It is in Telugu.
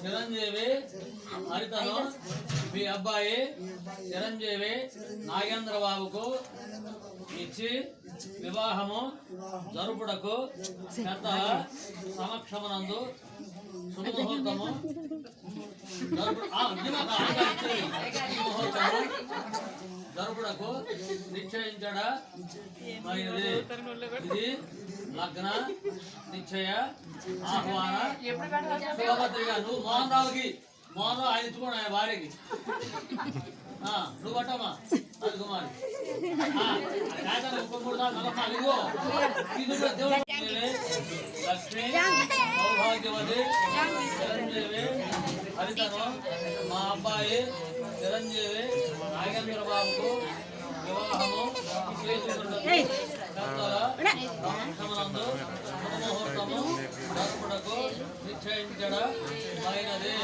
చిరంజీవి హరితను మీ అబ్బాయి చిరంజీవి నాగేంద్ర బాబుకు ఇచ్చి వివాహము జరుపుటకు పెద్దల సమక్షమునందు శుభముహూర్తము జరుపుటకు నిశ్చయించడమైనది. ఇది లగ్న నిశ్చయ ఆహ్వాన శుభపత్రిక. నువ్వు మోహన్ రావుకి మోహన్ రావు ఆయన ఇచ్చుకోండి ఆయన భార్యకి. నువ్వు పట్టమ్మా రాజకుమారి లక్ష్మి సౌభాగ్యవతి చిరంజీవి హరితను మా అబ్బాయి చిరంజీవి నాగేంద్ర బాబుకు వివాహము సమక్షమనందు శుభముహూర్తము జరుపుటకు నిశ్చయించడమైనది.